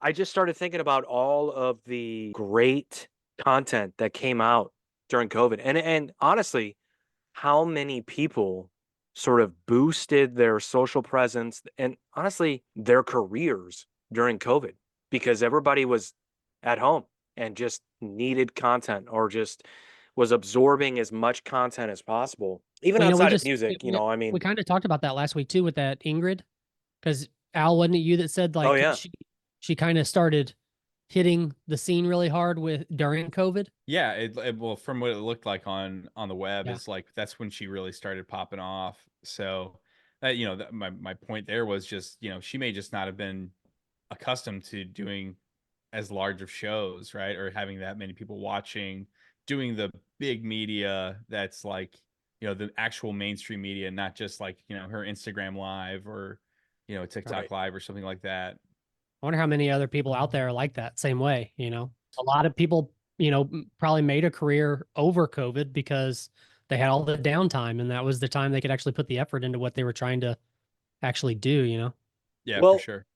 I just started thinking about all of the great content that came out during COVID. And honestly, how many people sort of boosted their social presence and honestly their careers during COVID because everybody was at home and just needed content or just was absorbing as much content as possible, even Well, we outside of just music, I we mean, kind of talked about that last week too with that Ingrid, because Al, wasn't it you that said oh like yeah. she kind of started hitting the scene really hard with during COVID? Yeah, well, from what it looked like on the web, Yeah. is like that's when she really started popping off. So, my point there was just, she may just not have been accustomed to doing as large of shows, right? Or having that many people watching, doing the big media that's like, the actual mainstream media, not just like, her Instagram live or, TikTok Right. live or something like that. I wonder how many other people out there are like that same way, A lot of people, probably made a career over COVID because they had all the downtime and that was the time they could actually put the effort into what they were trying to actually do? Yeah, for Well, sure.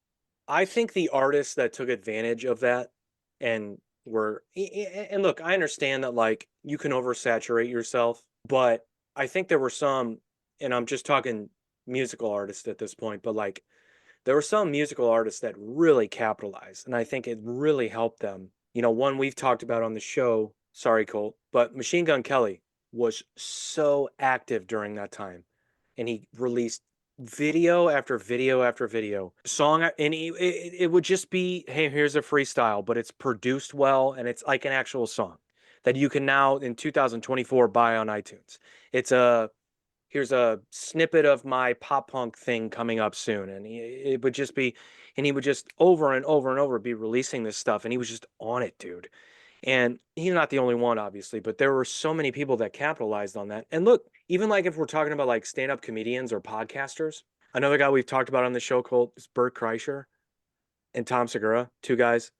I think the artists that took advantage of that and and look, I understand that like you can oversaturate yourself, but I think there were some, and I'm just talking musical artists at this point, but like there were some musical artists that really capitalized, and I think it really helped them. One we've talked about on the show, sorry, Colt, but Machine Gun Kelly was so active during that time, and he released video after video after video, and it would just be, hey, here's a freestyle, but it's produced well, and it's like an actual song that you can now in 2024 buy on iTunes. It's a here's a snippet of my pop punk thing coming up soon. And it would just be, and he would just over and over and over be releasing this stuff. And he was just on it, dude. And he's not the only one, obviously, but there were so many people that capitalized on that. And look, even like if we're talking about like stand up comedians or podcasters, another guy we've talked about on the show called is Bert Kreischer and Tom Segura, two guys.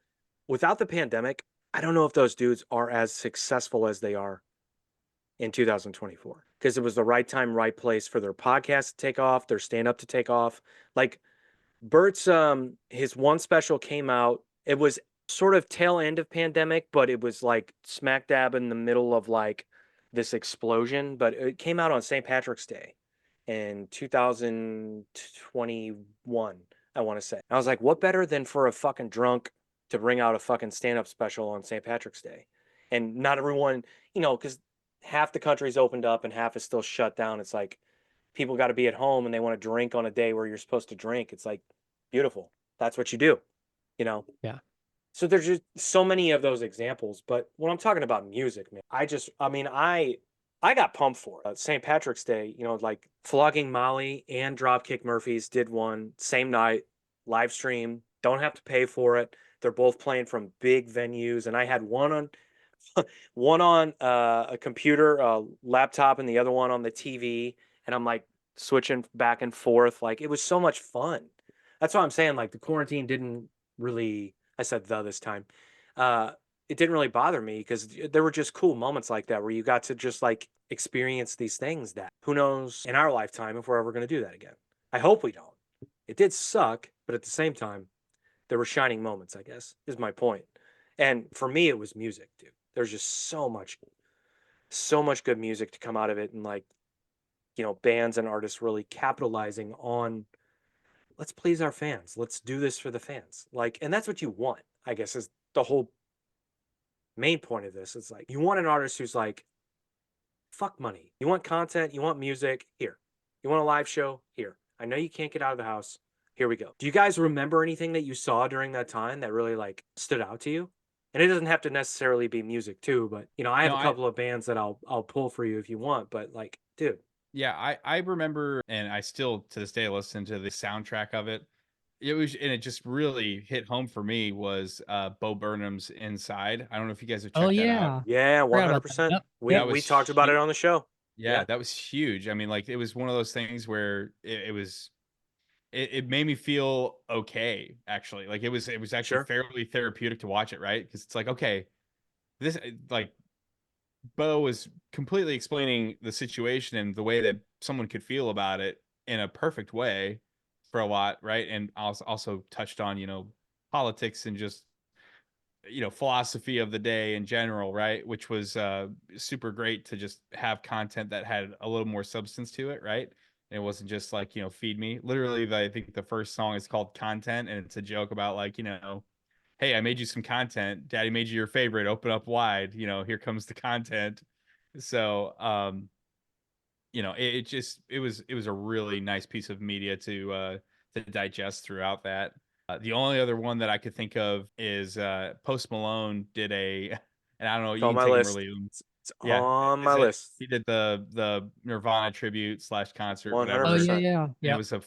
Without the pandemic, I don't know if those dudes are as successful as they are in 2024 because it was the right time, right place for their podcast to take off, their stand up to take off. Like Bert's his one special came out. It was sort of tail end of pandemic, but it was like smack dab in the middle of like this explosion, but it came out on St. Patrick's Day in 2021, I want to say. I was like, what better than for a fucking drunk to bring out a fucking stand-up special on St. Patrick's Day? And not everyone, because half the country's opened up and half is still shut down. It's like people got to be at home and they want to drink on a day where you're supposed to drink. It's like beautiful. That's what you do, you know? Yeah. So there's just so many of those examples. But when I'm talking about music, man, I got pumped for it. St. Patrick's Day, like Flogging Molly and Dropkick Murphys did one same night, live stream. Don't have to pay for it. They're both playing from big venues, and I had one on one on a computer, laptop, and the other one on the TV. And I'm like switching back and forth. Like it was so much fun. That's what I'm saying. Like the quarantine didn't really, I said the this time. Uh, it didn't really bother me because there were just cool moments like that where you got to just like experience these things that who knows in our lifetime if we're ever going to do that again. I hope we don't. It did suck, but at the same time, there were shining moments, I guess, is my point. And for me, it was music, dude. There's just so much good music to come out of it. And like, bands and artists really capitalizing on let's please our fans. Let's do this for the fans. Like, and that's what you want, I guess, is the whole main point of this. It's like you want an artist who's like, fuck money. You want content, you want music, here. You want a live show, here. I know you can't get out of the house. Here we go. Do you guys remember anything that you saw during that time that really like stood out to you? And it doesn't have to necessarily be music too, but I have No, a couple of bands that I'll pull for you if you want, but like, dude. yeah, I remember, and I still to this day listen to the soundtrack of it. It was, and it just really hit home for me was Bo Burnham's Inside. I don't know if you guys have Oh checked that out. yeah. Yeah, Forgot about that. 100%. Yep. We Yep. That we was talked about it huge. on the show. Yeah, Yeah. that was huge. I mean, like it was one of those things where it made me feel okay, actually. Like it was actually Sure. fairly therapeutic to watch it, right? Because it's like, okay, this like Bo was completely explaining the situation and the way that someone could feel about it in a perfect way for a lot, right? And also touched on, politics and just philosophy of the day in general, right? Which was super great to just have content that had a little more substance to it, right? And it wasn't just like feed me. Literally, I think the first song is called Content, and it's a joke about like hey, I made you some content. Daddy made you your favorite. Open up wide. Here comes the content. So it was a really nice piece of media to digest throughout that. The only other one that I could think of is Post Malone did and I don't know, It's you on can my take him list. really. It's Yeah, on my is it? list. He did the Nirvana tribute / concert, whatever. Oh yeah, 100%. yeah, And yeah. it was a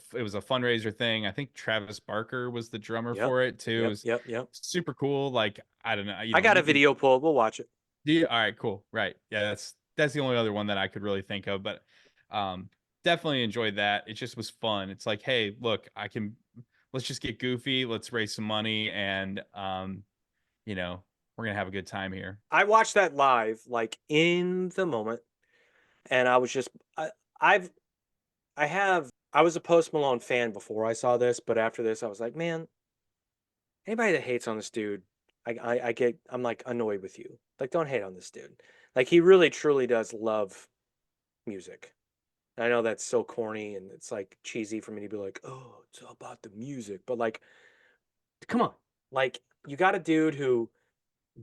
fundraiser thing. I think Travis Barker was the drummer Yep. for it too. It Yep. was Yep. super cool. Like, I don't know. I got a video pulled. We'll watch it. All right, cool. Right. Yeah, that's the only other one that I could really think of, but definitely enjoyed that. It just was fun. It's like, hey, look, let's just get goofy, let's raise some money, and we're gonna have a good time here. I watched that live, like in the moment, and I was just, I was a Post Malone fan before I saw this, but after this, I was like, man, anybody that hates on this dude, I'm like annoyed with you. Like, don't hate on this dude. Like, he really truly does love music. I know that's so corny and it's like cheesy for me to be like, oh, it's all about the music, but like, come on, like, you got a dude who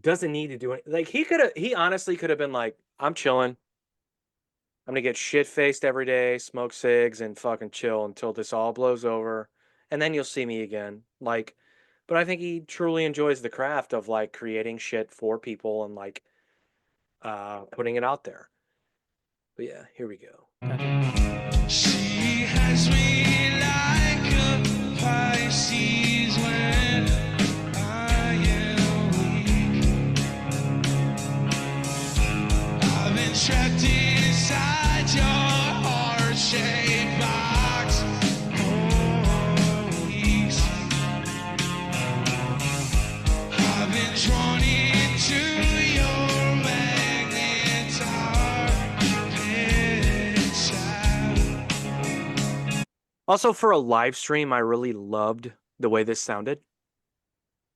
doesn't need to do it. Like, he honestly could have been like, I'm chilling. I'm gonna get shit faced every day, smoke cigs, and fucking chill until this all blows over, and then you'll see me again. Like, but I think he truly enjoys the craft of like creating shit for people and like putting it out there. But yeah, here we go. She has me like a Pisces when I am weak. I've been trapped inside your heart-shaped box for weeks. I've been drawn into your magnetar. Also, for a live stream, I really loved the way this sounded.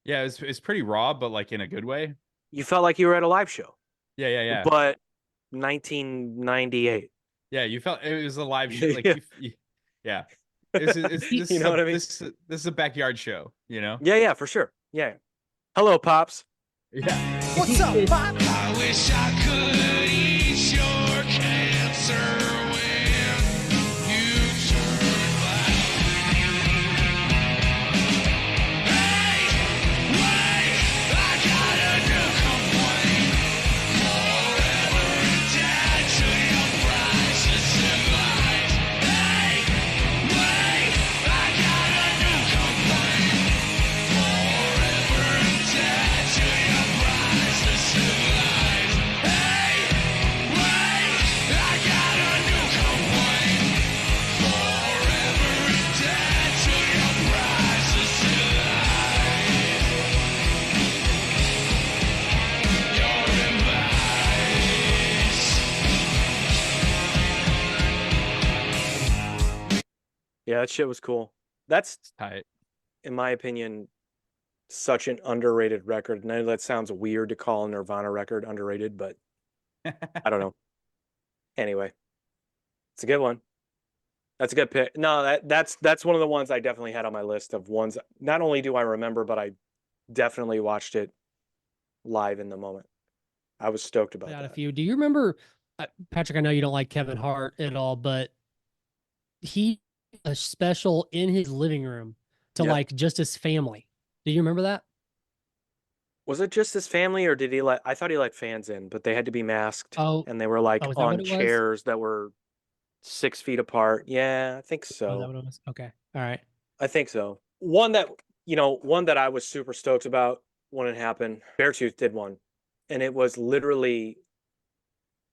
Yeah, it's pretty raw, but like in a good way. You felt like you were at a live show, Yeah. but 1998. Yeah, you felt it was a live show. Like, Yeah. yeah. This You know what I mean? This is a backyard show, Yeah, for sure. Yeah. Hello, Pops. Yeah. What's up, Pop? I wish I could eat your cancer when you turn black. Hey, wait, I got a new complaint. Forever dead to your prices and lies. Hey, wait, I got a new complaint. Forever dead to your prices and lies. Hey, wait, I got a new complaint. Forever dead to your prices and lies. Your advice. Yeah, that shit was cool. That's, Tight. in my opinion, such an underrated record. I know that sounds weird to call a Nirvana record underrated, but I don't know. Anyway, it's a good one. That's a good pick. No, that's one of the ones I definitely had on my list of ones. Not only do I remember, but I definitely watched it live in the moment. I was stoked about Got a that. few. Do you remember, Patrick? I know you don't like Kevin Hart at all, but he a special in his living room to Yep. like just his family. Do you remember that? Was it just his family, or did he let? I thought he let fans in, but they had to be masked, Oh, and they were like is that what on it was? chairs that were 6 feet apart. Yeah, I think Oh, is that so. what it was? Okay. All right. I think so. One that I was super stoked about when it happened. Beartooth did one, and it was literally,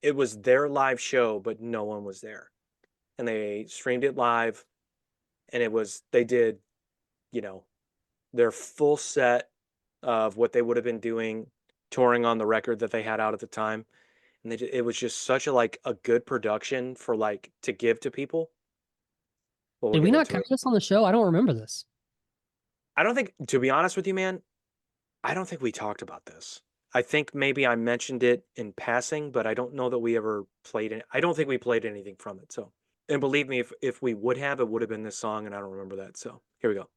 it was their live show, but no one was there, and they streamed it live, and they did, their full set of what they would have been doing, touring on the record that they had out at the time, and it was just such a good production for to give to people. Well, Did we'll we get not into cover it. this on the show? I don't remember this. I don't think, to be honest with you, man, I don't think we talked about this. I think maybe I mentioned it in passing, but I don't know that we ever played it. I don't think we played anything from it. So, and believe me, if we would have, it would have been this song, and I don't remember that. So here we go.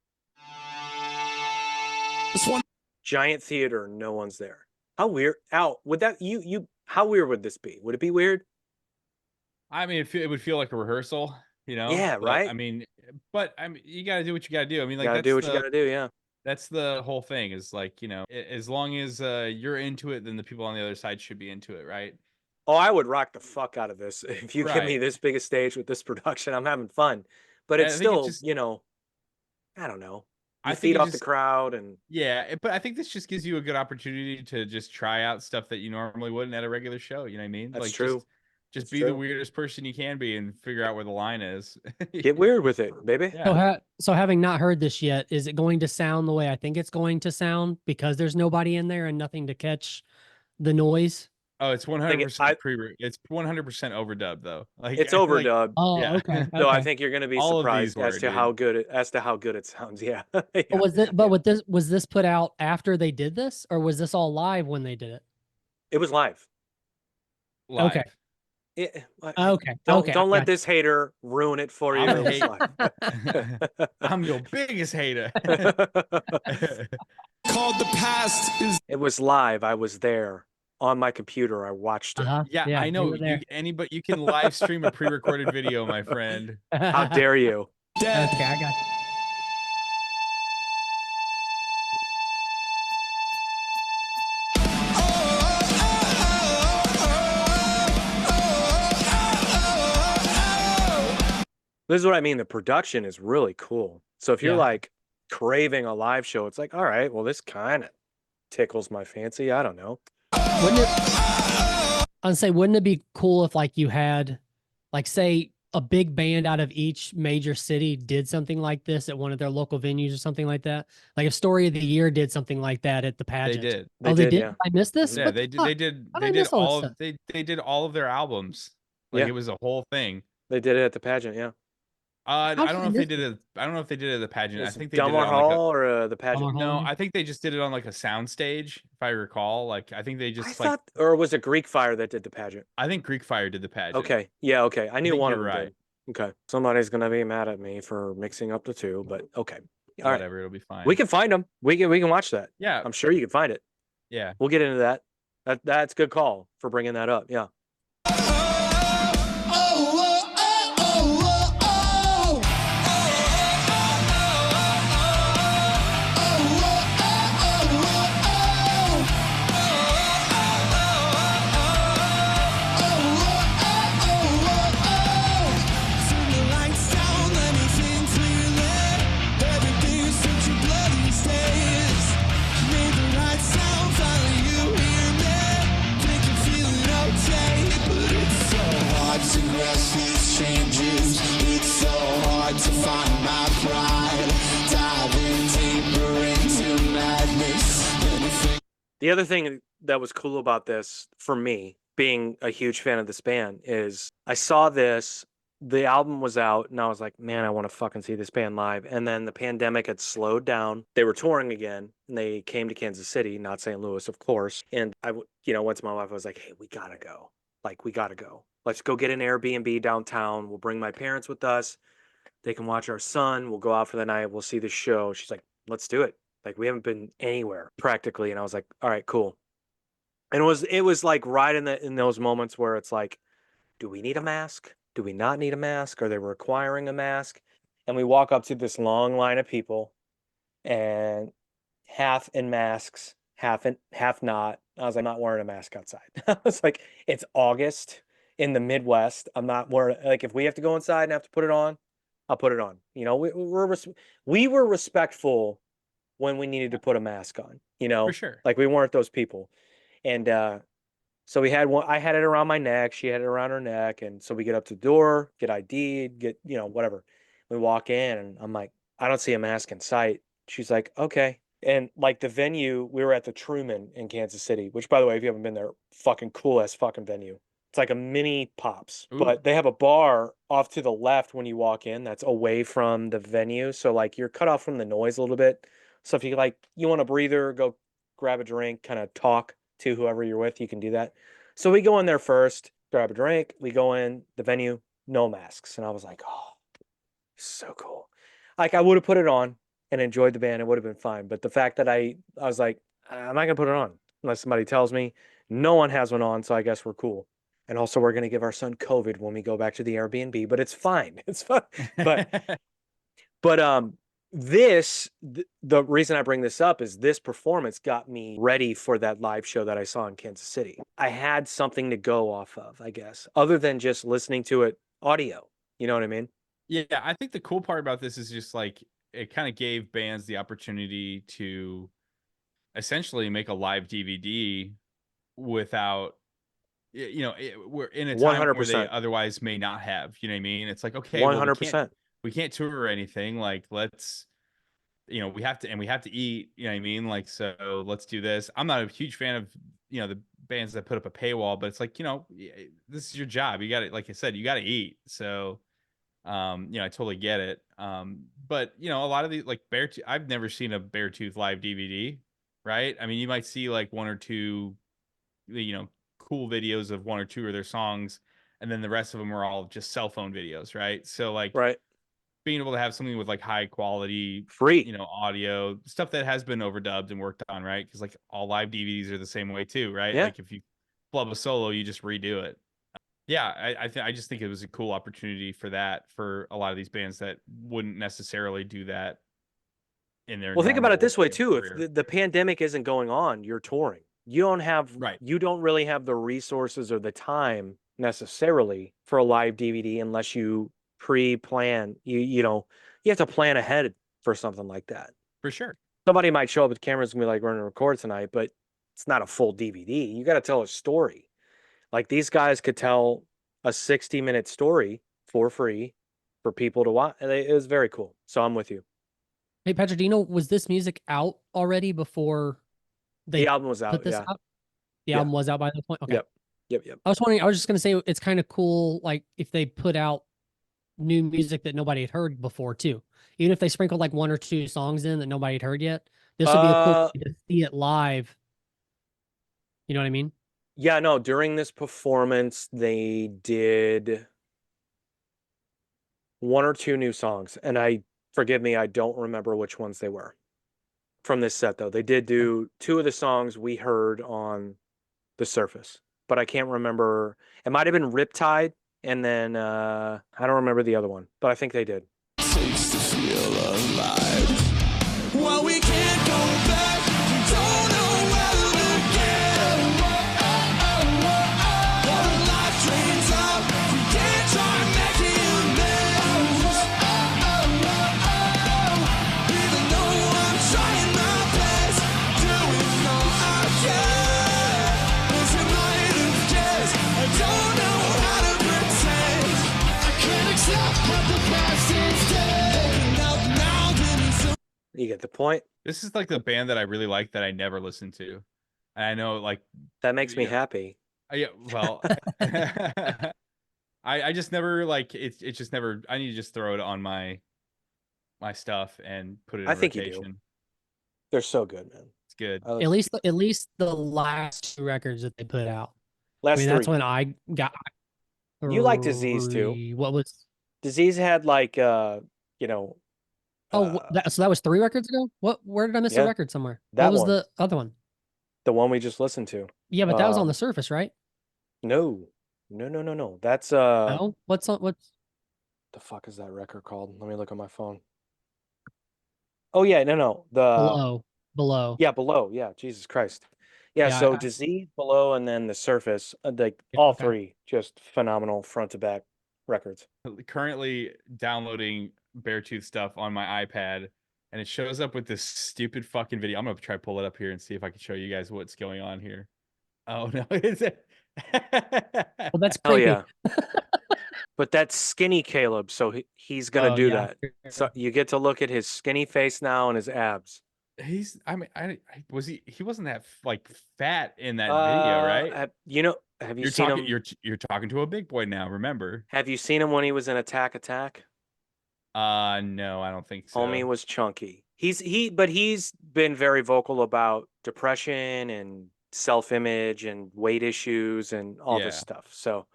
This one. Giant theater, no one's there. How weird? Al, would that how weird would this be? Would it be weird? I mean, it would feel like a rehearsal, you know. Yeah, But, right? I mean, you got to do what you got to do. I mean, like Gotta that's do what you gotta do. Yeah. that's the whole thing. Is like, as long as you're into it, then the people on the other side should be into it, right? Oh, I would rock the fuck out of this. If you give me Right. this big a stage with this production, I'm having fun. But I it's think it's still, just, I don't know. I You think feed it off the just, crowd and yeah. But I think this just gives you a good opportunity to just try out stuff that you normally wouldn't at a regular show. You know what I mean? that's Like true. just That's be the true. weirdest person you can be and figure out where the line is. Get weird with it, baby. Yeah. So, so having not heard this yet, is it going to sound the way I think it's going to sound because there's nobody in there and nothing to catch the noise? Oh, it's think 100% it's 100% overdubbed though. Like It's like, overdubbed. Oh, yeah. okay. Though I Okay. think you're gonna be All of these surprised as were, to dude. how good it sounds. Yeah. But Yeah. was this put out after they did this, or was this all live when they did it? It was live. Live. Okay. Okay. Don't Okay. don't let this hater ruin it for you. I'm It was live. I'm your biggest hater. Called the past is It was live. I was there on my computer. I watched it. Uh-huh. Yeah, I you know. were there. You can live stream a pre-recorded video, my friend. How dare you? dead. Okay, I got you. This is what I mean. The production is really cool. So if you're Yeah. like craving a live show, it's like, all right, well, this kind of tickles my fancy. I don't know. Wouldn't it? I'd say, wouldn't it be cool if like you had, like, say, a big band out of each major city did something like this at one of their local venues or something like that? Like if Story of the Year did something like that at the They pageant. did. Oh, they did. yeah. I missed this. Yeah, What they the did. fuck? They did. How They did I did miss all this all. stuff? They did all of their albums. Like Yeah. it was a whole thing. They did it at the pageant. Yeah. I How don't know did if I they miss did it. I don't know if they did it at the pageant. I Is think they did it Delmar on like Hall or the pageant? Delmar no. Hall? I think they just did it on like a sound stage, if I recall. Like I think they I just thought, or was it Greek Fire that did the pageant? I think Greek Fire did the pageant. Okay. Yeah. Okay. I knew think one of you're them right. did. Okay. Somebody's gonna be mad at me for mixing up the two, but okay. All right. Whatever, it'll be fine. We can find them. We can watch that. Yeah. I'm sure you can find it. Yeah. We'll get into that. That's a good call for bringing that up. Yeah. Changes. It's so hard to find my pride. Diving deeper into madness. The other thing that was cool about this for me, being a huge fan of this band, is I saw this, the album was out, and I was like, man, I want to fucking see this band live. And then the pandemic had slowed down. They were touring again, and they came to Kansas City, not St. Louis, of course. And I, went to my wife, I was like, hey, we gotta go. Like, we gotta go. Let's go get an Airbnb downtown. We'll bring my parents with us. They can watch our son. We'll go out for the night. We'll see the show. She's like, let's do it. Like, we haven't been anywhere practically. And I was like, all right, cool. And it was like right in those moments where it's like, do we need a mask? Do we not need a mask? Are they requiring a mask? And we walk up to this long line of people, and half in masks, half not. I was like, I'm not wearing a mask outside. I was like, it's August in the Midwest. I'm not wearing, like, if we have to go inside and have to put it on, I'll put it on. We were respectful when we needed to put a mask on, For sure. like we weren't those people. And so we had one, I had it around my neck, she had it around her neck. And so we get up to the door, get ID'd, get, whatever. We walk in and I'm like, I don't see a mask in sight. She's like, okay. And like the venue, we were at the Truman in Kansas City, which, by the way, if you haven't been there, fucking cool ass fucking venue. It's like a mini Pops, Ooh. but they have a bar off to the left when you walk in that's away from the venue. So like you're cut off from the noise a little bit, So if you want a breather, go grab a drink, kind of talk to whoever you're with, you can do that. So we go in there first, grab a drink, we go in the venue, no masks. And I was like, oh, so cool. Like I would have put it on and enjoyed the band, it would have been fine. But the fact that I was like, I'm not gonna put it on unless somebody tells me. No one has one on, so I guess we're cool. And also we're gonna give our son COVID when we go back to the Airbnb, but it's fine. It's fine. But the reason I bring this up is this performance got me ready for that live show that I saw in Kansas City. I had something to go off of, I guess, other than just listening to it audio. You know what I mean? Yeah, I think the cool part about this is just like it kind of gave bands the opportunity to essentially make a live DVD without, we're in a time where they 100%. otherwise may not have. You know what I mean? It's like, okay, well, 100%. we can't tour or anything. Like, let's, we have to eat. You know what I mean? Like, so let's do this. I'm not a huge fan of the bands that put up a paywall, but it's like, this is your job. You got to, like I said, you got to eat. So. I totally get it. But a lot of these like Beartooth, I've never seen a Beartooth live DVD, right? I mean, you might see like one or two, cool videos of one or two of their songs, and then the rest of them are all just cell phone videos, right? So like, Right. being able to have something with like high quality, Free. audio stuff that has been overdubbed and worked on, right? Because like all live DVDs are the same way too, right? Yeah. Like if you flub a solo, you just redo it. Yeah, I just think it was a cool opportunity for a lot of these bands that wouldn't necessarily do that in their. Well, think about it this way too. career. If the pandemic isn't going on, you're touring. You don't really have the resources or the time necessarily for a live DVD unless you pre-plan. You have to plan ahead for something like that. For sure. Somebody might show up with cameras and be like, we're gonna record tonight, but it's not a full DVD. You got to tell a story. Like these guys could tell a 60-minute story for free for people to watch. It was very cool. So I'm with you. Hey, Patrick, do you know, was this music out already before The album was out. put this Yeah. out? The album was out by this point? Okay. Yep. I was just going to say, it's kind of cool, like, if they put out new music that nobody had heard before, too. Even if they sprinkled, like, one or two songs in that nobody had heard yet, this would be a cool way to see it live. You know what I mean? Yeah, no, during this performance, they did one or two new songs. And forgive me, I don't remember which ones they were from this set, though. They did do two of the songs we heard on The Surface, but I can't remember. It might have been Riptide, and then I don't remember the other one, but I think they did. Takes to feel alive. Well, we can't go back. We don't know where to begin. While the light drains out, we can't try making amends. Even though I'm trying my best, doing all I can. As you might have guessed, I don't know how to pretend. I can't accept that the past is dead. Now, then You get the point? This is like the band that I really like that I never listened to. And I know, like, That makes me Yeah. happy. yeah, well, I just never like it's just never. I need to just throw it on my stuff and put it in I think you do. rotation. They're so good, man. It's good. At least the last two records that they put out. Last I mean, three. that's when I got. You like Disease, too. What was? Disease had like Oh, so that was 3 records ago. Where did I miss yeah, a record somewhere? that What was one. the other one? the one we just listened to. Yeah, but that was on Um, The Surface, right? No. That's No, what's the fuck is that record called? Let me look on my phone. Oh yeah, no. below? Yeah, Below. Yeah, Jesus Christ. Yeah, Yeah, so I- Disease, Below, and then The Surface. Like all okay. three, just phenomenal front to back records. Currently downloading Beartooth stuff on my iPad, and it shows up with this stupid fucking video. I'm gonna try to pull it up here and see if I can show you guys what's going on here. Oh no, is it? Well, that's Hell creepy. yeah. But that's skinny Caleb, so he's gonna Oh, do yeah. that. So you get to look at his skinny face now and his abs. He's. I mean, I was he. He wasn't that like fat in that video, right? Have you You're seen talking. him? You're talking to a big boy now. Remember? Have you seen him when he was in Attack? No, I don't think so. Homie was chunky. But he's been very vocal about depression and self-image and weight issues and all this Yeah. stuff. So,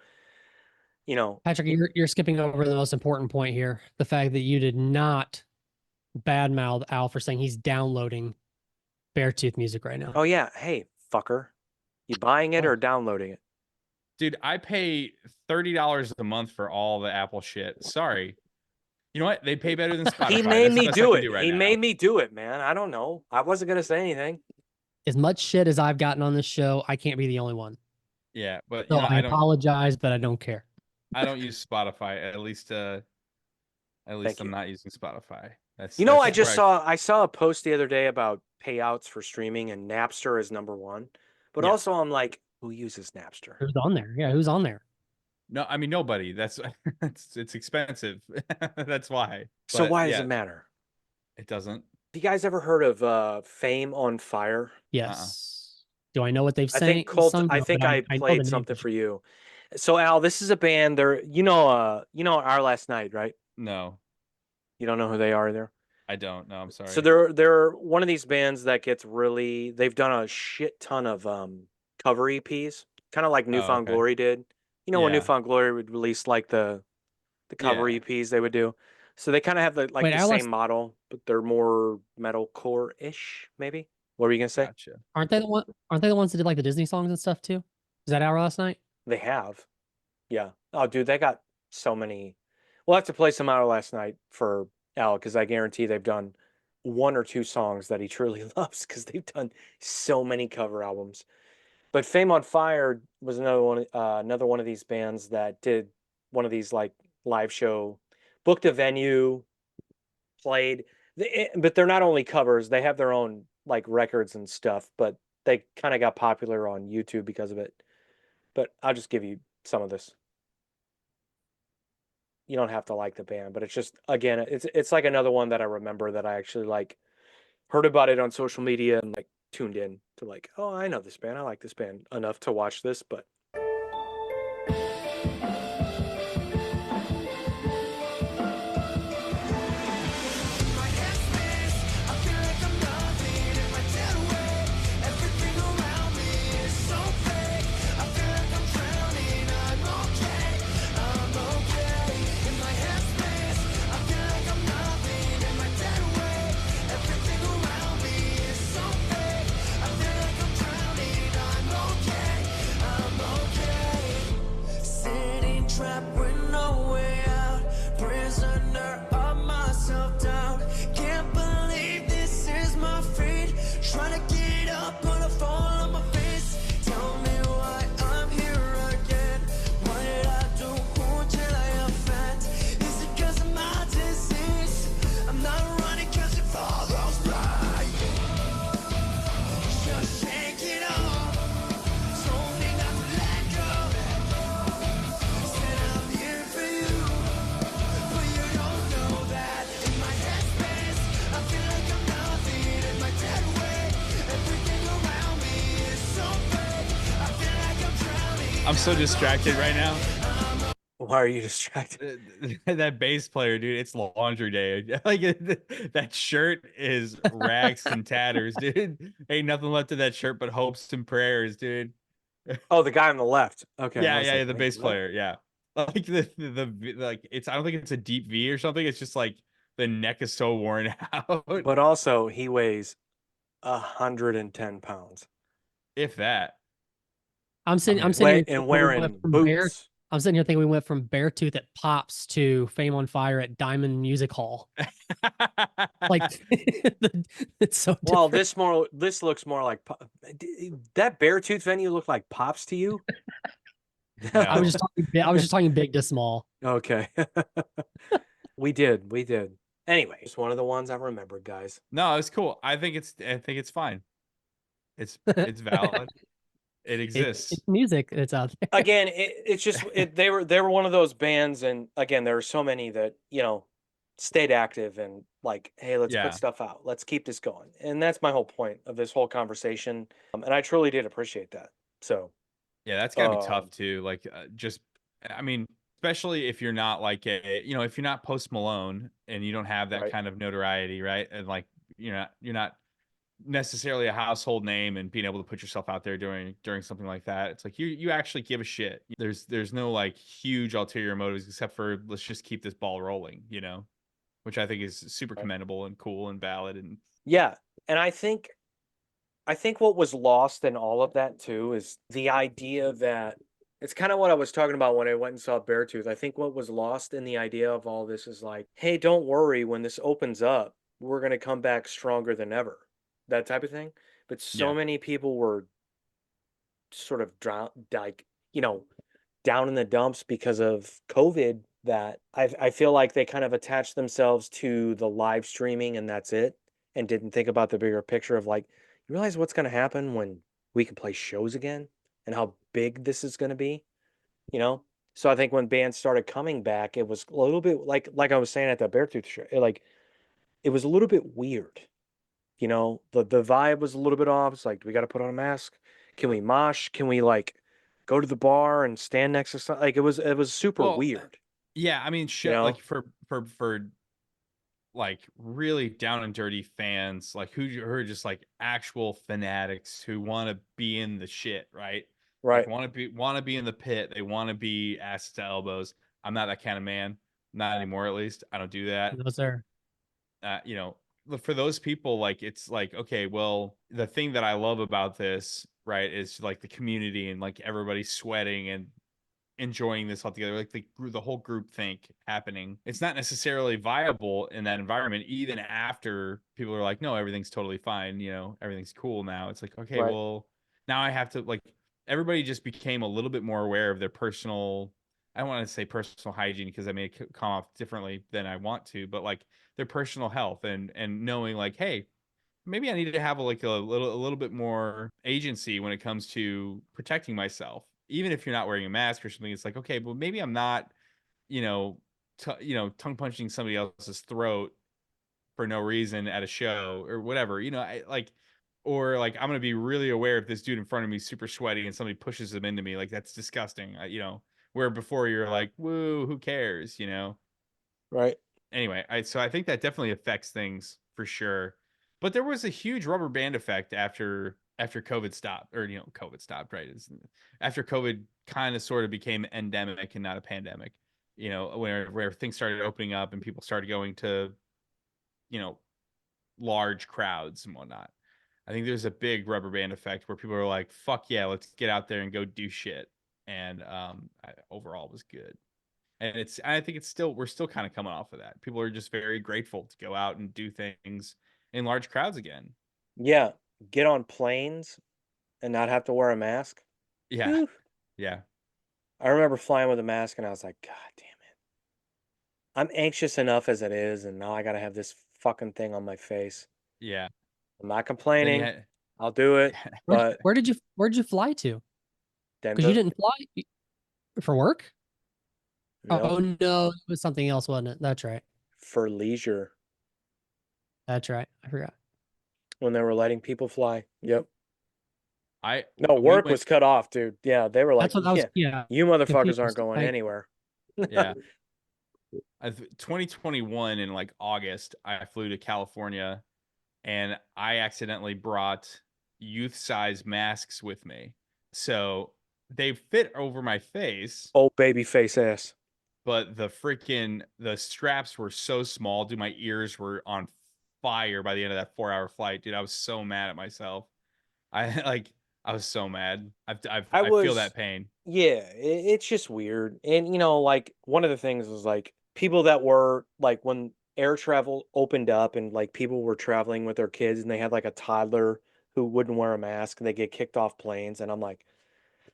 you know, Patrick, you're skipping over the most important point here. The fact that you did not badmouth Al for saying he's downloading Beartooth music right now. oh yeah, hey, fucker. You buying it Oh. or downloading it? Dude, I pay $30 a month for all the Apple shit. Sorry. You know what? They pay better than Spotify. He made That's the me best I do can it. right He now. made me do it, man. I don't know. I wasn't gonna say anything. As much shit as I've gotten on this show, I can't be the only one. Yeah, but So you know, I apologize, but I don't care. I don't use Spotify. At least Thank I'm you. not using Spotify. That's You know, that's I just where I saw a post the other day about payouts for streaming, and Napster is number one. But Yeah. also, I'm like, who uses Napster? Who's on there? Yeah, who's on there? No, I mean nobody. That's it's expensive. That's why. So But why does yeah, it matter? it doesn't. Have you guys ever heard of Fame on Fire? Yes. Do I know what they've I sang? think Colt. sung? I No, think but I know the played name something sure. for you. So Al, this is a band. They're you know Our Last Night, right? No, You don't know who they are there. I don't. No, I'm sorry. So they're one of these bands that gets really. They've done a shit ton of cover EPs, kind of like Newfound okay. Glory did. You know when Yeah. Newfound Glory would release like the cover Yeah. EPs they would do. So they kind of have the Wait, the Our Last- same model, but they're more metalcore ish, maybe. What were you gonna say? Gotcha. Aren't they the ones that did like the Disney songs and stuff too? Is that Our Last Night? They have. Yeah. Oh, dude, they got so many. We'll have to play some Our Last Night for Al because I guarantee they've done one or two songs that he truly loves because they've done so many cover albums. But Fame on Fire was another one of these bands that did one of these like live show, booked a venue, played. But they're not only covers; they have their own like records and stuff. But they kind of got popular on YouTube because of it. But I'll just give you some of this. You don't have to like the band, but it's just again, it's like another one that I remember that I actually like heard about it on social media and like tuned in to like, oh, I know this band. I like this band enough to watch this, but Sitting trapped with no way out, prisoner of my self-doubt. Can't believe this is my fate. Trying to get up, but I fall on my face. Tell me why I'm here again. What did I do? Who did I offend? Is it 'cause of my disease? I'm not running 'cause it follows right. Just shake it off. Told me not to let go. Said I'm here for you, but you don't know that. In my headspace, I feel like I'm nothing. In my dead weight, everything around me is so fake. I feel like I'm drowning. I'm so distracted right now. why are you distracted? That bass player, dude, it's laundry day. Like that shirt is rags and tatters, dude. Ain't nothing left of that shirt but hopes and prayers, dude. Oh, the guy on the left. Okay. I Yeah, was yeah, like, the wait, bass what? player, yeah. Like the like it's I don't think it's a deep V or something. It's just like the neck is so worn out. But also, he weighs 110 pounds. If that. I'm sitting Okay. here And thinking we wearing went from Bear- boots. I'm sitting here thinking we went from Beartooth at Pops to Fame on Fire at Diamond Music Hall. Like it's so Well, different. this looks more like that Beartooth venue looked like Pops to you. No. I was just talking big to small. Okay. we did. Anyway, it's one of the ones I remembered, guys. No, it's cool. I think it's fine. It's valid. It exists. It's music that's out there. Again, it's just they were one of those bands, and again, there are so many that stayed active and like, hey, let's Yeah. put stuff out, let's keep this going, and that's my whole point of this whole conversation. And I truly did appreciate that. So Yeah, that's gotta be Um, tough too. Like, I mean, especially if you're not like if you're not Post Malone and you don't have that Right. kind of notoriety, right? And like, you're not necessarily a household name, and being able to put yourself out there during something like that, it's like you actually give a shit. There's no like huge ulterior motives except for let's just keep this ball rolling, which I think is super commendable and cool and valid. And Yeah. And I think what was lost in all of that too is the idea that it's kind of what I was talking about when I went and saw Beartooth. I think what was lost in the idea of all this is like, hey, don't worry, when this opens up, we're going to come back stronger than ever. That type of thing. But so Yeah. many people were sort of down in the dumps because of COVID that I feel like they kind of attached themselves to the live streaming and that's it, and didn't think about the bigger picture of like, you realize what's going to happen when we can play shows again and how big this is going to be, you know? So I think when bands started coming back, it was a little bit like I was saying at the Beartooth show, it was a little bit weird. The vibe was a little bit off. It's like, do we got to put on a mask? Can we mosh? Can we like go to the bar and stand next to something? Like it was super Well, weird. yeah, I mean, shit, know? like for like really down and dirty fans, like who are just like actual fanatics who want to be in the shit, right? Right. Like want to be in the pit. They want to be ass to elbows. I'm not that kind of man. Not anymore, at least. I don't do that. No, sir. For those people, like it's like, okay, well, the thing that I love about this, right, is like the community and like everybody sweating and enjoying this all together, like the whole group think happening. It's not necessarily viable in that environment, even after people are like, no, everything's totally fine, everything's cool now. It's like, okay, Right. well, now I have to, like, everybody just became a little bit more aware of their personal, I don't want to say personal hygiene because I may come off differently than I want to, but like their personal health and knowing like, hey, maybe I need to have a little bit more agency when it comes to protecting myself. Even if you're not wearing a mask or something, it's like, okay, well, maybe I'm not, tongue punching somebody else's throat for no reason at a show or whatever. Or like I'm gonna be really aware if this dude in front of me is super sweaty and somebody pushes him into me, like that's disgusting. Where before you're like, woo, who cares, Right. Anyway, so I think that definitely affects things for sure. But there was a huge rubber band effect after COVID stopped, or COVID stopped, right? After COVID kind of sort of became endemic and not a pandemic. Where things started opening up and people started going to, large crowds and whatnot. I think there's a big rubber band effect where people are like, "Fuck yeah, let's get out there and go do shit." And overall, it was good. And I think we're still kind of coming off of that. People are just very grateful to go out and do things in large crowds again. Yeah. Get on planes and not have to wear a mask. Yeah. Whew. Yeah. I remember flying with a mask and I was like, God damn it. I'm anxious enough as it is, and now I gotta have this fucking thing on my face. Yeah. I'm not Then complaining. you had, I'll do it. But Where'd you fly to? Because Denver, you didn't fly for work? no, Oh no, it was something else, wasn't it? That's right. for leisure That's right. I forgot. when they were letting people fly. Yep. No, we work went, was cut off, dude. Yeah, they were like, That's what I was. yeah, Yeah, you motherfuckers confused. aren't going anywhere. yeah. 2021 in like August, I flew to California and I accidentally brought youth size masks with me. So they fit over my face, Oh, baby face ass. but the straps were so small, dude. My ears were on fire by the end of that 4-hour flight, dude. I was so mad at myself. I was so mad. I feel that pain. Yeah, it's just weird. And like one of the things was like people that were like when air travel opened up and like people were traveling with their kids and they had like a toddler who wouldn't wear a mask and they get kicked off planes. And I'm like,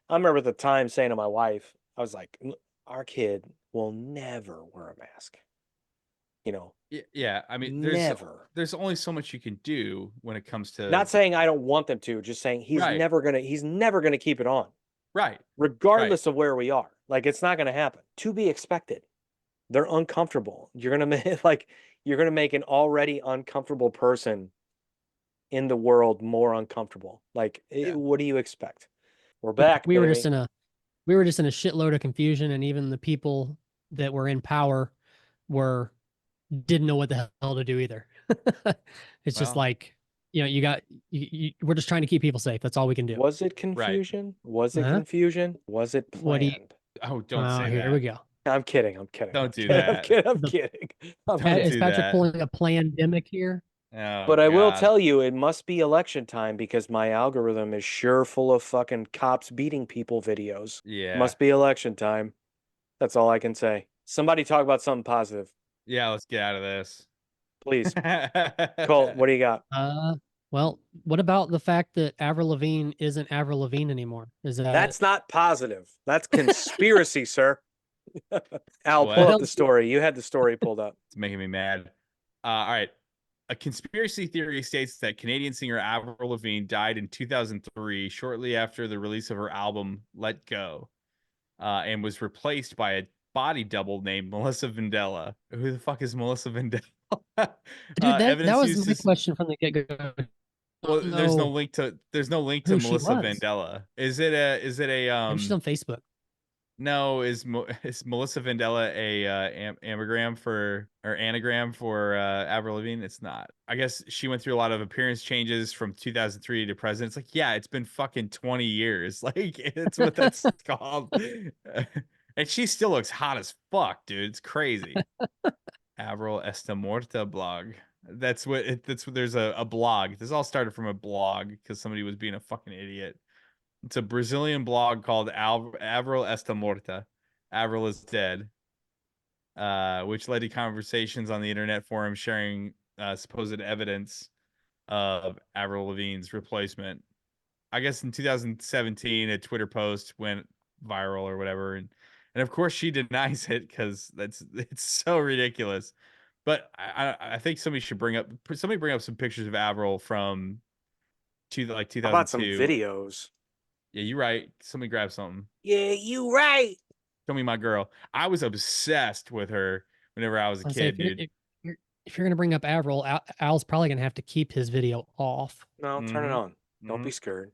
I remember at the time saying to my wife, I was like, our kid will never wear a mask. Yeah, I mean, Never. there's only so much you can do when it comes to Not saying I don't want them to, just saying he's Right. never gonna keep it on. right. Regardless of where we are. Like it's not gonna happen. To be expected. They're uncomfortable. You're gonna make an already uncomfortable person in the world more uncomfortable. Like Yeah. what do you expect? We're back. we were baby. just in a shitload of confusion, and even the people that were in power didn't know what the hell to do either. It's just Well. like, you got we're just trying to keep people safe. That's all we can do. Was it confusion? Was it Uh-huh. confusion? Was it What do you- planned? Oh, don't say Here that. we go. I'm kidding. I'm kidding. Don't I'm do kidding, I'm that. kidding. I'm The- kidding. I'm Don't kidding. Is do Patrick that. pulling a pandemic here? Oh, But I will God. tell you, it must be election time because my algorithm is sure full of fucking cops beating people videos. Yeah. Must be election time. That's all I can say. Somebody talk about something positive, Yeah, let's get out of this. please. Colt, what do you got? Well, what about the fact that Avril Lavigne isn't Avril Lavigne anymore? Is that That's not positive. That's conspiracy, sir. Al, What? pull up Don't- the story. You had the story pulled up. It's making me mad. All right. A conspiracy theory states that Canadian singer Avril Lavigne died in 2003, shortly after the release of her album Let Go, and was replaced by a body double named Melissa Vandella. Who the fuck is Melissa Vandella? Dude, that evidence was used my to- question from the get-go. Well, there's no know link to who she Melissa was. Vandella. Is it a Maybe she's on Facebook. No, is Melissa Vandella a anagram for Avril Lavigne? It's not. I guess she went through a lot of appearance changes from 2003 to present. It's like, yeah, it's been fucking 20 years. Like, it's what that's called. And she still looks hot as fuck, dude. It's crazy. Avril Está Morta blog. That's what there's a blog. This all started from a blog because somebody was being a fucking idiot. It's a Brazilian blog called Avril Está Morta. Avril is dead. Which led to conversations on the internet forum sharing supposed evidence of Avril Lavigne's replacement. I guess in 2017, a Twitter post went viral or whatever, and of course she denies it because it's so ridiculous. But I think somebody bring up some pictures of Avril from like 2002. How about some videos? Yeah, you're right. Somebody grab something. Yeah, you right. Show me my girl. I was obsessed with her whenever I was a I say, kid, dude. if you're gonna bring up Avril, Al's probably gonna have to keep his video off. No, turn it Mhm. on. Don't be Mhm. scared.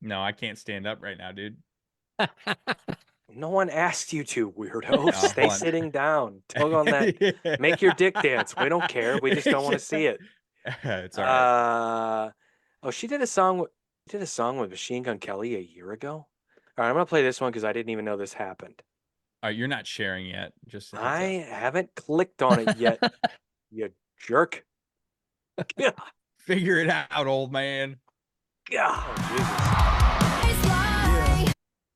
No, I can't stand up right now, dude. No one asked you to, weirdo. Oh, Stay hold on. sitting down. Tug on that. Make your dick dance. We don't care. We just don't want to see it. It's all right. Oh, she did a song. Did a song with Machine Gun Kelly a year ago. All right, I'm gonna play this one because I didn't even know this happened. All right, you're not sharing yet. Just a heads up. I haven't clicked on it yet. You jerk. God. Figure it out, old man.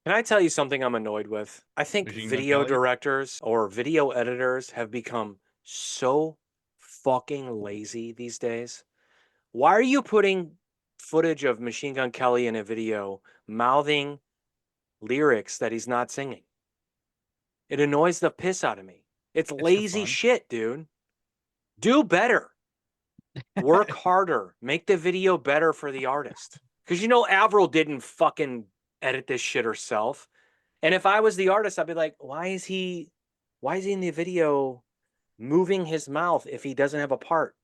Can I tell you something I'm annoyed with? I think Machine Gun video Kelly? directors or video editors have become so fucking lazy these days. Why are you putting footage of Machine Gun Kelly in a video mouthing lyrics that he's not singing? It annoys the piss out of me. It's for lazy fun. shit, dude. Do better. Work harder. Make the video better for the artist. Because you know Avril didn't fucking edit this shit herself. And if I was the artist, I'd be like, why is he in the video moving his mouth if he doesn't have a part?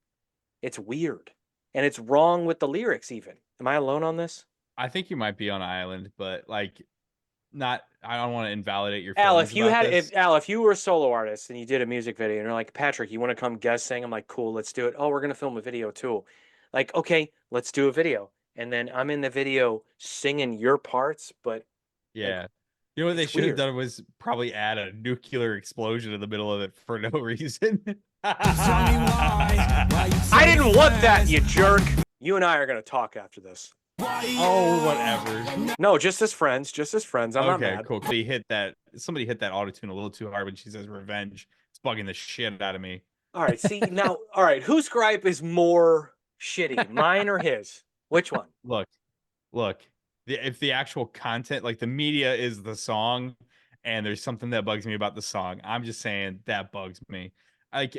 It's weird. And it's wrong with the lyrics even. Am I alone on this? I think you might be on island, but like, not. I don't want to invalidate your. Al, feelings if you about had this. if you were a solo artist and you did a music video and you're like, Patrick, you want to come guest sing? I'm like, cool, let's do it. Oh, we're gonna film a video too. Like, okay, let's do a video. And then I'm in the video singing your parts, but Yeah. You know what they it's should have weird. done was probably add a nuclear explosion in the middle of it for no reason. I didn't want that, you jerk. You and I are gonna talk after this. Oh, whatever. No, just as friends, I'm not Okay, mad. cool. Somebody hit that auto tune a little too hard when she says revenge. It's bugging the shit out of me. All right, see now. All right, whose gripe is more shitty, mine or his? Which one? Look. If the actual content, like the media is the song, and there's something that bugs me about the song, I'm just saying that bugs me. Like,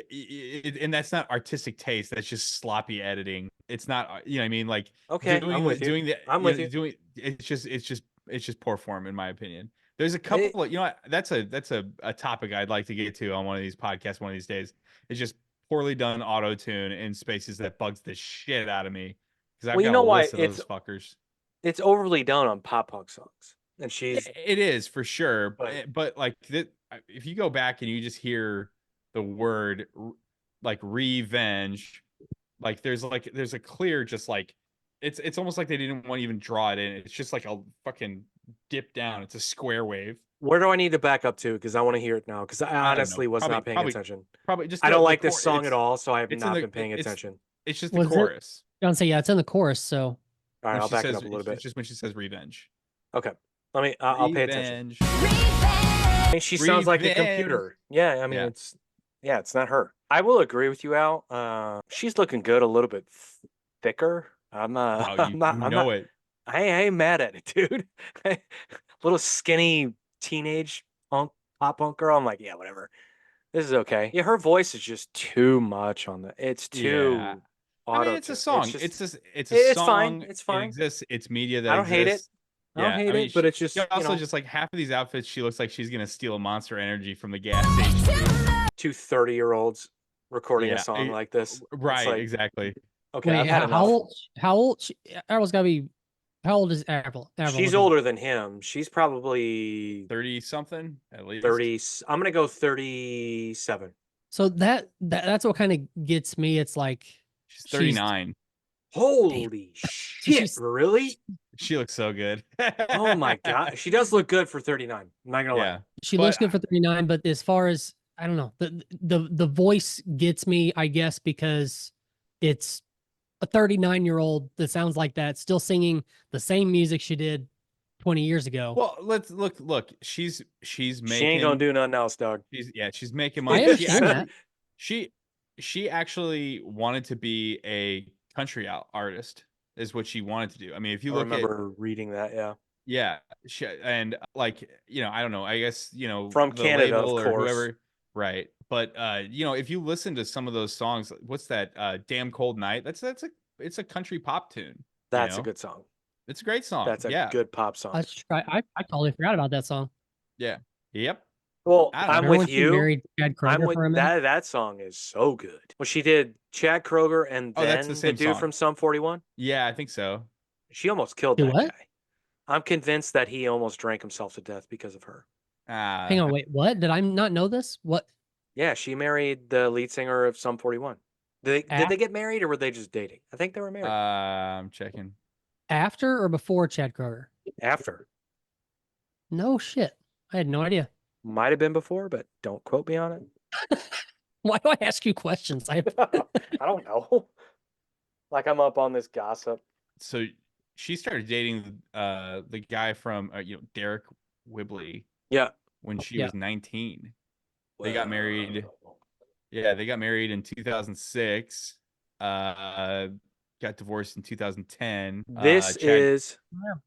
and that's not artistic taste. That's just sloppy editing. It's not, you know what I mean? Like, Okay, doing I'm with you. doing the, I'm you with know, you. doing it's just poor form in my opinion. There's a couple of, you know what, that's a topic I'd like to get to on one of these podcasts one of these days. It's just poorly done auto tune in spaces that bugs the shit out of me. Because I've Well, you got know a why? list of those fuckers. It's overly done on pop punk songs, and she's It is for sure, But- but like if you go back and you just hear the word like revenge, Like there's a clear just like it's almost like they didn't want to even draw it in. It's just like a fucking dip down. It's a square wave. Where do I need to back up to? Because I want to hear it now. Because I I don't know. honestly was not paying Probably attention. just I don't the like this chor- song at it's- all, so I have it's in not the- been paying it's- attention. It's just the Was it- chorus. I'll say, yeah, it's in the chorus. So All right, When I'll she back it says- up a little it's bit. just when she says revenge. Okay, I'll pay attention. Revenge. I mean, she sounds like a Revenge. computer. Yeah, I mean, Yeah. it's not her. I will agree with you, Al. She's looking good, a little bit thicker. I'm Oh, I'm you not, know I'm not, it. I ain't mad at it, dude. Little skinny teenage pop punk girl. I'm like, yeah, whatever. This is okay. Yeah, her voice is just too much on the. It's too. Yeah. Auto. I mean, it's a song. just- It's a it's song. fine, it's fine. It exists. It's media that I don't hate it. exists. I don't hate it, but it's just she also you know, just like half of these outfits. She looks like she's gonna steal a Monster Energy from the gas station. two 30-year-olds recording Yeah, a song like this. It's Right. like, Exactly. okay, wait, I've had how enough. old? How old? April's got to be. How old is April? She's looking? older than him. She's probably 30 something at least. 30. I'm gonna go 37. So that's what kind of gets me. It's like She's 39. Holy shit! She's- Really? She looks so good. Oh my god, she does look good for 39. I'm not gonna Yeah. lie. she But looks good for 39, but as far as I don't know, the voice gets me, I guess, because it's a 39-year-old that sounds like that, still singing the same music she did 20 years ago. Well, let's look. She's making. She ain't gonna do nothing else, dog. She's making I money. understand that. She actually wanted to be a country artist. Is what she wanted to do. I mean, if you I look at remember reading that. Yeah, and like I don't know. I guess From the Canada, of label or course. whoever, right? But if you listen to some of those songs, what's that? Damn Cold Night. It's a country pop tune. that's a know? good song. It's a great song. That's a yeah. good pop song. I totally forgot about that song. Yeah. Yep. Well, I don't know. I'm Remember with when she you. married Chad Kroeger I'm with for a minute? that song is so good. Well, she did Chad Kroeger and Oh, then that's the the same dude song. from Sum 41. Yeah, I think so. She almost killed Do that what? guy. I'm convinced that he almost drank himself to death because of her. Hang on, wait, what? Did I not know this? What? Yeah, she married the lead singer of Sum 41. Did they Af- get married or were they just dating? I think they were married I'm checking. After or before Chad Kroeger? after. No shit. I had no idea. Might have been before, but don't quote me on it. Why do I ask you questions? I don't know. Like I'm up on this gossip. So she started dating the guy from Derek Whibley Yeah. when she Yeah. was 19. They got married. Yeah, they got married in 2006. Got divorced in 2010. This Chad- is.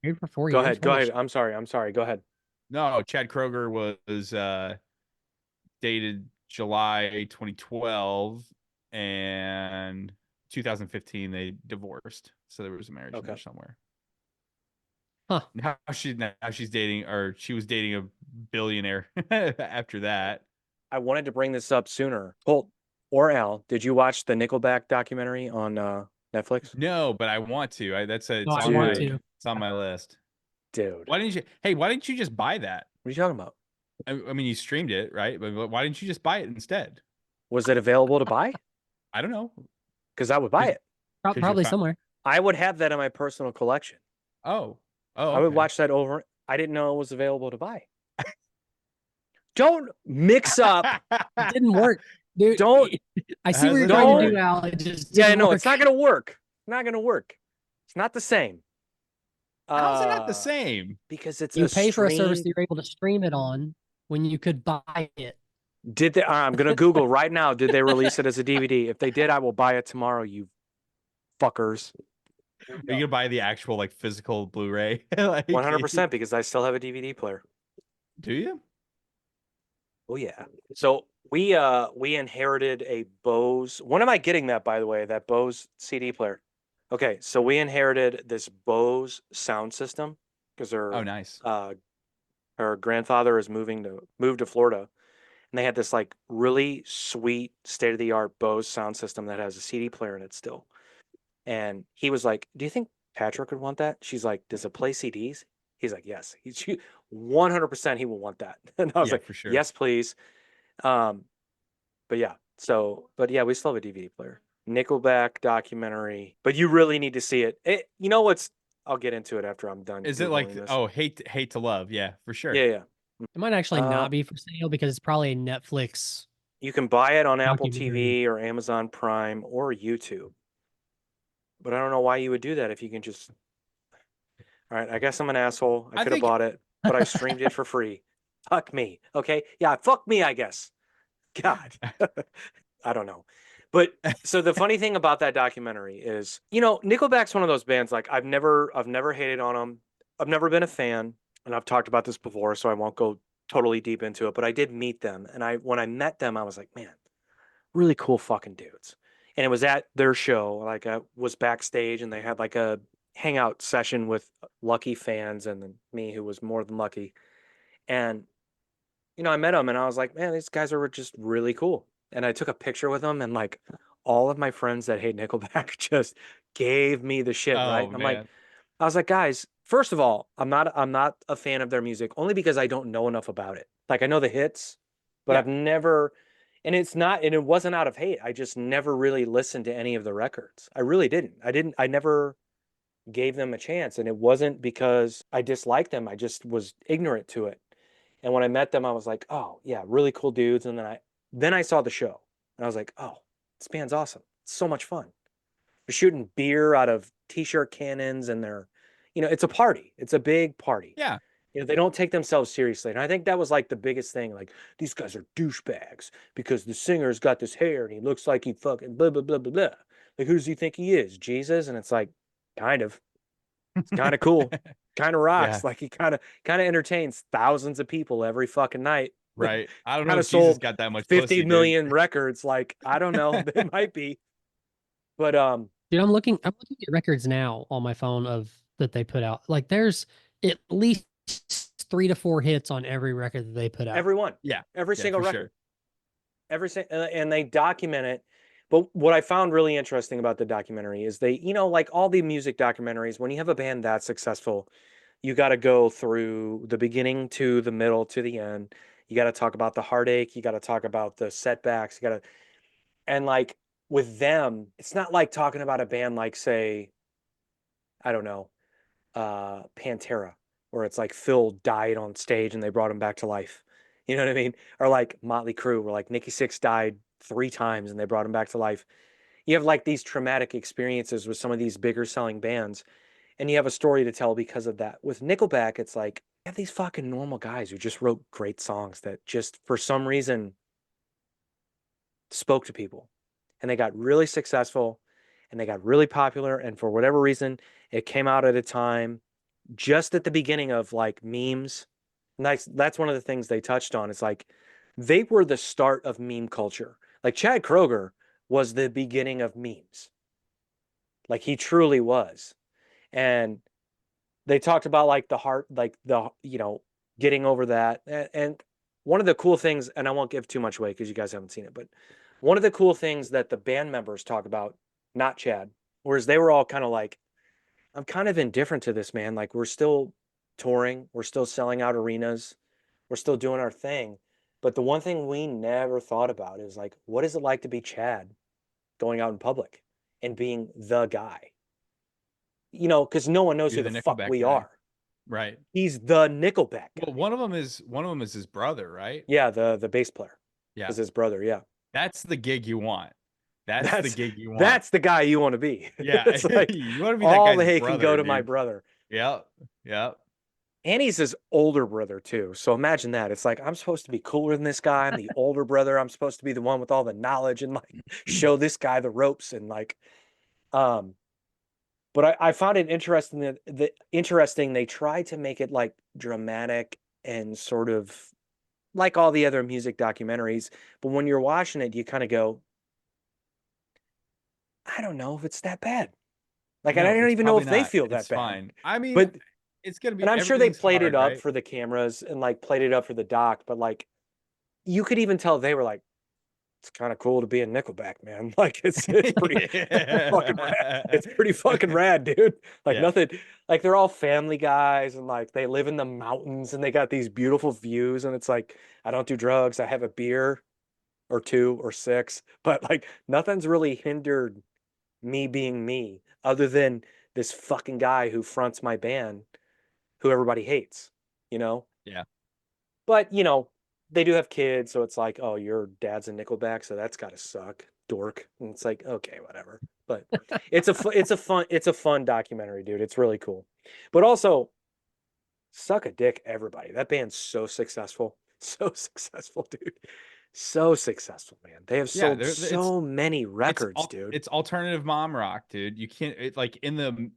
Married for 4 Go years. ahead. Go Holy ahead. I'm sorry. Go ahead. No, Chad Kroeger was dated July 2012 and 2015 they divorced. So there was a marriage in there somewhere. Huh. Now she's dating, or she was dating a billionaire after that. I wanted to bring this up sooner. Holt or Al, did you watch the Nickelback documentary on Netflix? No, but I want to. It's No, I want to. It's on my list. Dude, Why didn't you just buy that? what are you talking about? I mean, you streamed it, right? But why didn't you just buy it instead? Was it available to buy? I don't know. Because I would buy it. you're Probably fi- somewhere. I would have that in my personal collection. Oh, I would okay. watch that over. I didn't know it was available to buy. Don't mix up. It didn't work. Dude, Don't- I see what you're Hasn't trying to worked. do, Al. It just Yeah, didn't no, work. it's not going to work. It's not going to work. It's not the same. How's it not the Uh, same? Because it's You a pay for a service that stream- you're able to stream it on when you could buy it. Did they? I'm going to Google right now. Did they release it as a DVD? If they did, I will buy it tomorrow. You fuckers. Are you gonna buy the actual like physical Blu-ray? Like, 100% because I still have a DVD player. Do you? Oh yeah. So we inherited a Bose. When am I getting that, by the way? That Bose CD player. Okay, so we inherited this Bose sound system because Oh, nice. her grandfather is moved to Florida, and they had this like really sweet state of the art Bose sound system that has a CD player in it still. And he was like, "Do you think Patrick would want that?" She's like, "Does it play CDs?" He's like, "Yes." 100% he will want that. And I was Yeah, like, for sure. "Yes, please." But yeah. So, but yeah, we still have a DVD player. Nickelback documentary, but you really need to see it. You know what's? I'll get into it after I'm done. Is it like Googling this. oh hate to love? Yeah, for sure. Yeah, yeah. It might actually Uh, not be for sale because it's probably a Netflix. You can buy it on Apple Documentary. TV or Amazon Prime or YouTube. But I don't know why you would do that if you can just. All right, I guess I'm an asshole. I I could have think- bought it, but I streamed it for free. Fuck me. Okay. Yeah, fuck me, I guess. God. I don't know. But so the funny thing about that documentary is, Nickelback's one of those bands like I've never hated on them. I've never been a fan, and I've talked about this before, so I won't go totally deep into it, but I did meet them, and when I met them, I was like, man, really cool fucking dudes. And it was at their show, like I was backstage, and they had like a hangout session with lucky fans and then me, who was more than lucky. And I met them, and I was like, man, these guys are just really cool. And I took a picture with them, and like all of my friends that hate Nickelback just gave me the shit, right? Oh And I'm like, man. I was like, guys, first of all, I'm not a fan of their music only because I don't know enough about it. Like I know the hits, but Yeah. I've never, and it wasn't out of hate. I just never really listened to any of the records. I really didn't. I never gave them a chance. And it wasn't because I disliked them. I just was ignorant to it. And when I met them, I was like, oh yeah, really cool dudes. And then I saw the show, and I was like, oh, this band's awesome. It's so much fun. They're shooting beer out of t-shirt cannons, and it's a party. It's a big party. Yeah. They don't take themselves seriously. And I think that was like the biggest thing. Like, these guys are douchebags because the singer's got this hair and he looks like he fucking blah, blah, blah, blah, blah. Like, who does he think he is? Jesus? And it's like, kind of. It's kind of cool. Kind of rocks. Yeah. Like, he kind of entertains thousands of people every fucking night. Right. I don't know Kinda if Jesus sold got that much 50 pussy, dude. million records. Like, I don't know. They might be. But Dude, I'm looking at records now on my phone of that they put out. Like there's at least 3 to 4 hits on every record that they put out. everyone. Yeah. Every Yeah, single for record. sure. And they document it. But what I found really interesting about the documentary is they, like all the music documentaries, when you have a band that successful, you got to go through the beginning to the middle to the end. You got to talk about the heartache. You got to talk about the setbacks. And like with them, it's not like talking about a band like, say, I don't know, Pantera, where it's like Phil died on stage and they brought him back to life. You know what I mean? Or like Motley Crue, where like Nikki Sixx died 3 times and they brought him back to life. You have like these traumatic experiences with some of these bigger selling bands, and you have a story to tell because of that. With Nickelback, it's like you have these fucking normal guys who just wrote great songs that just for some reason spoke to people, and they got really successful and they got really popular. And for whatever reason, it came out at a time just at the beginning of like memes. And that's one of the things they touched on. It's like they were the start of meme culture. Like Chad Kroger was the beginning of memes. Like he truly was. And they talked about like the heart, like the, getting over that. And one of the cool things, and I won't give too much away because you guys haven't seen it, but one of the cool things that the band members talk about, not Chad, whereas they were all kind of like, I'm kind of indifferent to this, man. Like, we're still touring, we're still selling out arenas, we're still doing our thing. But the one thing we never thought about is like, what is it like to be Chad going out in public and being the guy? Because no one knows You're who the the fuck Nickelback we guy. are. Right. He's the Nickelback guy. Well, one of them is his brother, right? Yeah, the bass player Yeah. is his brother. Yeah. That's the gig you want. That's the gig you want. That's the guy you want to be. Yeah. It's like, You want to be that all guy's the hate brother, can go to dude. my brother. Yep. Yep. And he's his older brother too. So imagine that. It's like, I'm supposed to be cooler than this guy. I'm the older brother. I'm supposed to be the one with all the knowledge and like show this guy the ropes and like, but I found it interesting that interesting. They tried to make it like dramatic and sort of like all the other music documentaries. But when you're watching it, you kind of go, I don't know if it's that bad. Like, and I No, don't it's even know if probably they not. feel that It's bad. fine. I mean, But it's gonna be. and I'm sure they everything's played hard, it up right? for the cameras and like played it up for the doc, but like you could even tell they were like, it's kind of cool to be in Nickelback, man. Like it's pretty fucking rad. It's pretty fucking rad, dude. Like Yeah. nothing, like they're all family guys and like they live in the mountains and they got these beautiful views and it's like, I don't do drugs, I have a beer. or 2 or 6, but like nothing's really hindered me being me other than this fucking guy who fronts my band who everybody hates, you know? Yeah. But, you know, they do have kids, so it's like, oh, your dad's a Nickelback, so that's got to suck, dork. And it's like, okay, whatever. But it's a fun documentary, dude. It's really cool. But also, suck a dick, everybody. That band's so successful, so successful, dude. So successful, man. They have Yeah, sold so many records, dude. It's alternative mom rock, dude. You can't like in the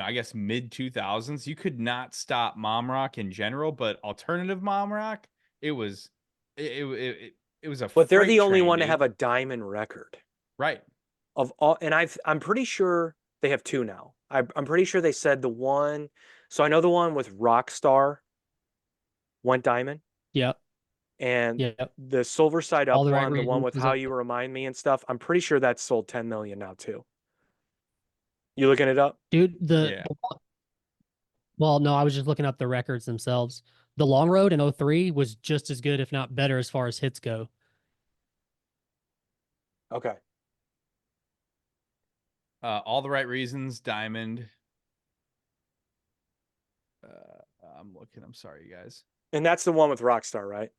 I guess mid 2000s, you could not stop mom rock in general, but alternative mom rock, it was it was a But they're freight the only train, one to dude. have a diamond record Right. of all. And I'm pretty sure they have 2 now. I'm pretty sure they said the one. So I know the one with Rockstar went diamond, Yep. and Yep. the Silver Side Up All the Right one, the one Reasons with was How a- You Remind Me and stuff. I'm pretty sure that's sold 10 million now too. You looking it up? Dude, Yeah. well, no, I was just looking up the records themselves. The Long Road in 03 was just as good, if not better, as far as hits go. Okay. All the Right Reasons, Diamond. I'm looking. I'm sorry, you guys. And that's the one with Rockstar, right?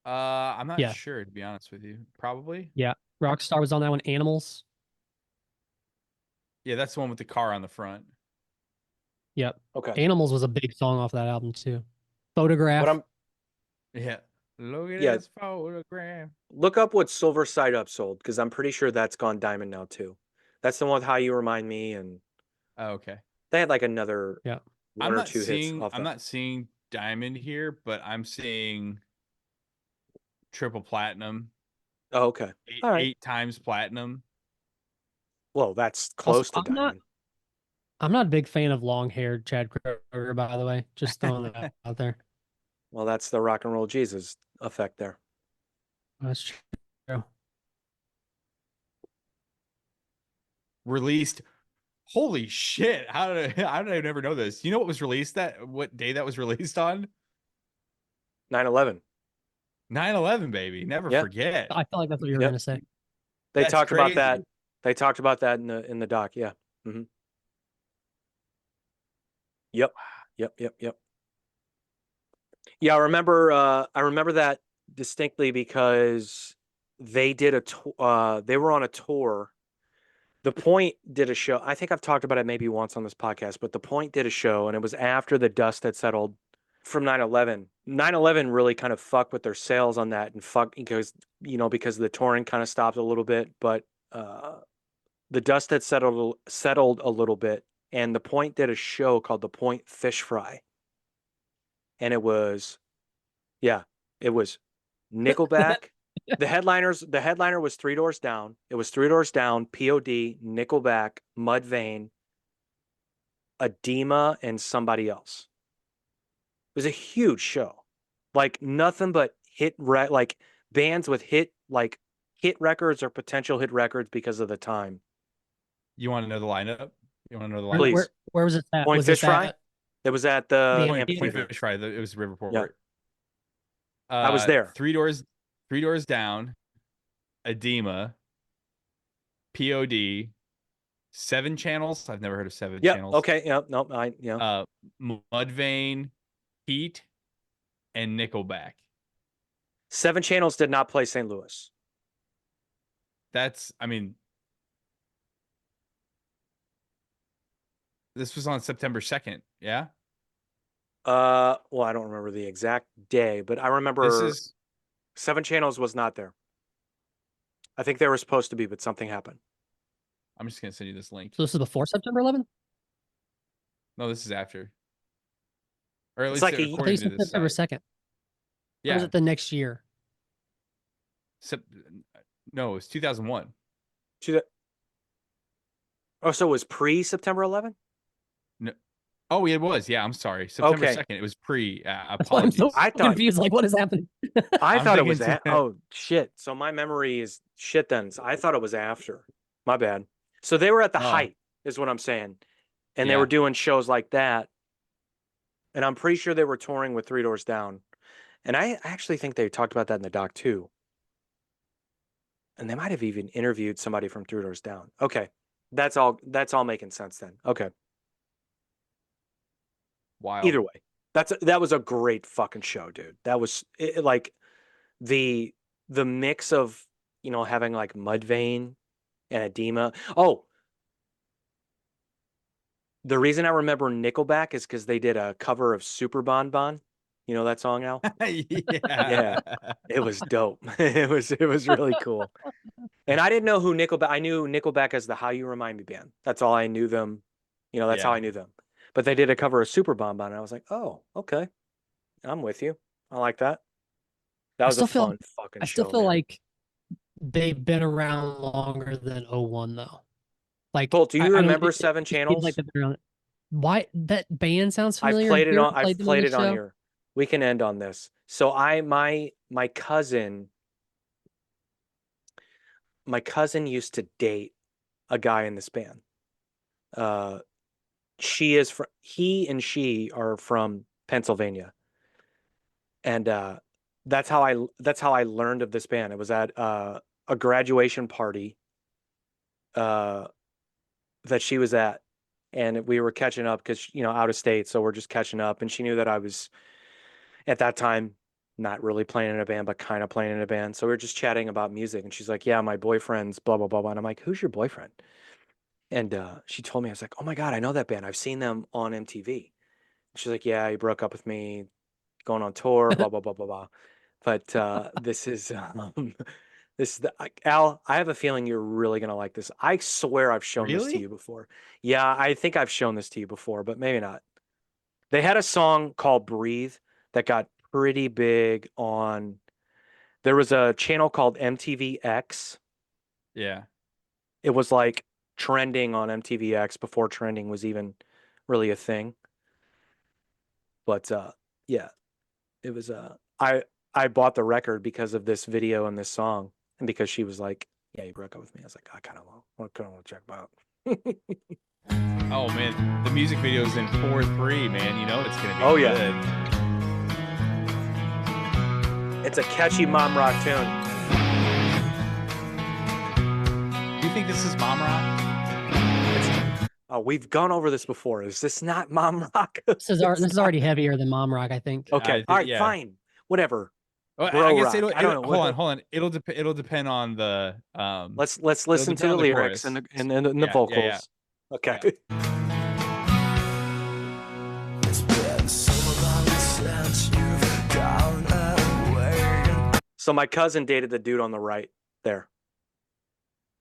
I'm not Yeah. sure, to be honest with you. Probably. Yeah. Rockstar was on that one. Animals. Yeah, that's the one with the car on the front. Yep. Okay. Animals was a big song off that album too. Photograph. But I'm Yeah. Look at Yeah. this photograph. look up what Silver Side Up sold, because I'm pretty sure that's gone diamond now too. That's the one with How You Remind Me, and Oh, okay. they had like another Yeah. one or two hits off I'm that. not seeing diamond here, but I'm seeing triple platinum, Oh, okay. All right. 8 times platinum. Well, that's Also, close to diamond. I'm not a big fan of long-haired Chad Kroger, by the way. Just throwing that out there. Well, that's the rock and roll Jesus effect there. That's true. Released. Holy shit. How did I never know this? You know what was released what day that was released on? 9/11. 9/11, baby. Never Yeah. forget. I feel like that's what you were Yep. gonna say. They That's talked about that. crazy. They talked about that in the doc. Yeah. Mm-hmm. Yep. Yep. Yeah, I remember that distinctly because they did they were on a tour. The Point did a show. I think I've talked about it maybe once on this podcast, but The Point did a show, and it was after the dust had settled from 9/11. 9/11 really kind of fucked with their sales on that, and because the touring kind of stopped a little bit, but the dust had settled a little bit, and The Point did a show called The Point Fish Fry. And it was Nickelback. The headliner was Three Doors Down. It was Three Doors Down, POD, Nickelback, Mudvayne, Edema, and somebody else. It was a huge show. Like nothing but like bands with hit records or potential hit records because of the time. You want to know the lineup? You want to know the lineup? Please. Where was it at? Point Was Fish it Fry? at It was at the The Point amphitheater. Fish Fry. It was Riverport. Yeah. I was there. Three Doors Down, Edema, POD, 7 Channels. I've never heard of 7 Yeah. Channels. Okay. Yeah. No. Mudvayne, Heat, and Nickelback. 7 Channels did not play St. Louis. This was on September 2nd. Yeah. Well, I don't remember the exact day, but I remember This is 7 Channels was not there. I think they were supposed to be, but something happened. I'm just gonna send you this link. So this is before September 11th? No, this is after. Or at It's least like they're a- I according think to it's this September site. 2nd. Or Yeah. was it the next year? No, it was 2001. Oh, so it was pre-September 11? Oh, it was. Yeah, I'm sorry. September Okay. 2nd. It was pre. That's why I'm so Apologies. I thought- confused. Like, what is happening? I I'm thought it was thinking oh shit. So my memory is shit then. I thought it was after. My bad. So they were at the Oh. height, is what I'm saying. And they Yeah. were doing shows like that. And I'm pretty sure they were touring with Three Doors Down. And I actually think they talked about that in the doc too. And they might have even interviewed somebody from Three Doors Down. Okay. That's all making sense then. Okay. Wild. Either way, that was a great fucking show, dude. That was like the mix of, you know, having like Mudvayne and Edema. Oh, the reason I remember Nickelback is because they did a cover of Super Bon Bon. You know that song, Al? Yeah. It was dope. It was really cool. And I didn't know who Nickelback. I knew Nickelback as the How You Remind Me band. That's all I knew them. You know, that's how Yeah. I knew them. But they did a cover of Super Bon Bon, and I was like, oh, okay, I'm with you. I like that. That I was a still feel fun fucking I still show, feel man. like they've been around longer than '01 though. Like, Colt, do you I don't. remember It Seven just feels Channels? like they've been around. Why that band sounds I've familiar? played it You ever on. I've them on played the it on show? here. We can end on this. So my cousin used to date a guy in this band. He and she are from Pennsylvania, and that's how I learned of this band. It was at a graduation party that she was at, and we were catching up because, you know, out of state, so we're just catching up, and she knew that I was at that time not really playing in a band but kind of playing in a band, so we were just chatting about music, and she's like, yeah, my boyfriend's blah blah blah blah, and I'm like, who's your boyfriend? And she told me. I was like, oh my God, I know that band, I've seen them on MTV. She's like, yeah, he broke up with me, going on tour, blah blah blah blah blah. But this is Al. I have a feeling you're really gonna like this. I swear I've shown this to Really? you before. Yeah, I think I've shown this to you before, but maybe not. They had a song called "Breathe" that got pretty big on. There was a channel called MTVX. Yeah. It was like trending on MTVX before trending was even really a thing. But yeah, it was I bought the record because of this video and this song, and because she was like, yeah, you broke up with me. I was like, I kind of want to check them out. Oh man, the music video's in 4:3, man. You know it's gonna be Oh, yeah. good. It's a catchy mom rock tune. Do you think this is mom rock? Oh, we've gone over this before. Is this not mom rock? This is already heavier than Mom Rock, I think. Okay. All right, Yeah. fine. Whatever. Well, Bro I guess rock. it'll, I don't know. hold on. It'll depend on the Let's listen to depend the on the lyrics chorus. and the Yeah, vocals. yeah. Okay. It's been so long since you've gone away. So my cousin dated the dude on the right there.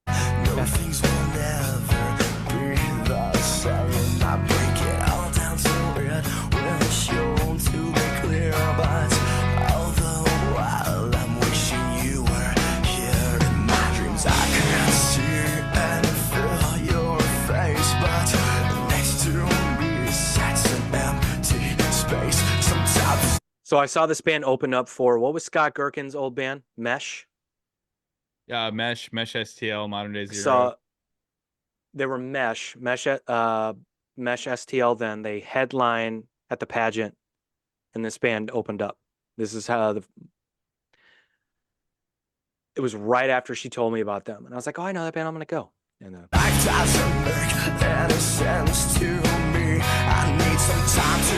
No, things will never be the same. I break it all down so it will show to be clear. But although while I'm wishing you were here in my dreams, I can't see and feel your face. But next to me sits an empty space. Sometimes. So I saw this band open up for, what was Scott Gherkin's old band? Mesh. Mesh STL, Modern Day I Zero. saw they were Mesh STL. Then they headline at the pageant, and this band opened up. This is how it was right after she told me about them, and I was like, oh, I know that band, I'm gonna go. And Life doesn't make any sense to me. I need some time to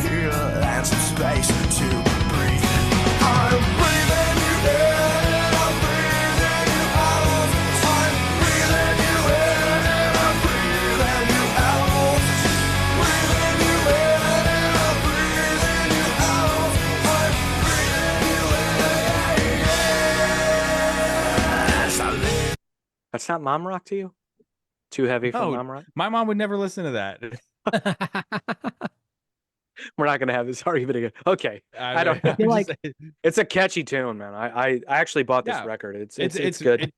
heal and some space to breathe. I'm breathing you in and I'm breathing you out. I'm breathing you in and I'm breathing you out. Breathing you in and I'm breathing you out. I'm breathing you in as I live. that's not mom rock to you? Too heavy for No. mom rock? My mom would never listen to that. We're not gonna have this argument again. Okay. I don't- I'm feel just like- saying, It's a catchy tune, man. I actually bought this Yeah. record. It's good.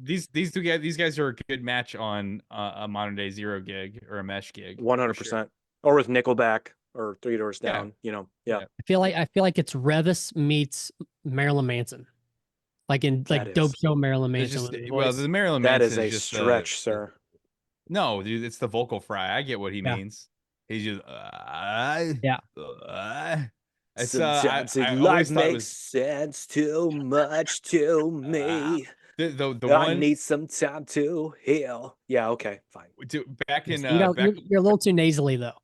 These guys are a good match on a Modern Day Zero gig or a Mesh gig. for 100%. sure. Or with Nickelback or Three Doors Yeah. Down, you know. Yeah. I feel like it's Revis meets Marilyn Manson, like in That Dope is- Show Marilyn It's Manson. just, with his well, voice. the Marilyn That Manson is a just stretch, sir. No, dude, it's the vocal fry. I get what he Yeah. means. He's just Yeah. It's Sometimes I life always thought it makes was sense too much to me. The I one need some time to heal. Yeah, okay, fine. back in You know, back you're a little too nasally though.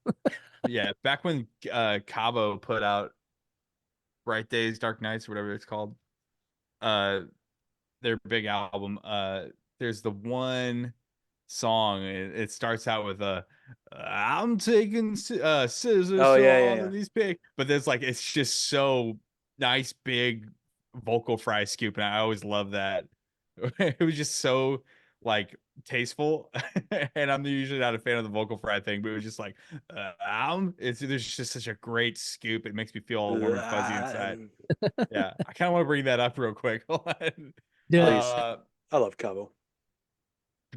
yeah, back when Cabo put out Bright Days, Dark Nights, whatever it's called, their big album, there's the one song, it starts out with I'm taking scissors Oh, to yeah, yeah, all yeah. of these pigs, but there's like it's just so nice big vocal fry scoop, and I always love that. It was just so like tasteful, and I'm usually not a fan of the vocal fry thing, but it was just like there's just such a great scoop. It makes me feel all warm and fuzzy inside. Yeah, I kind of want to bring that up real quick. Hold on. Dude, Please. I love Cabo.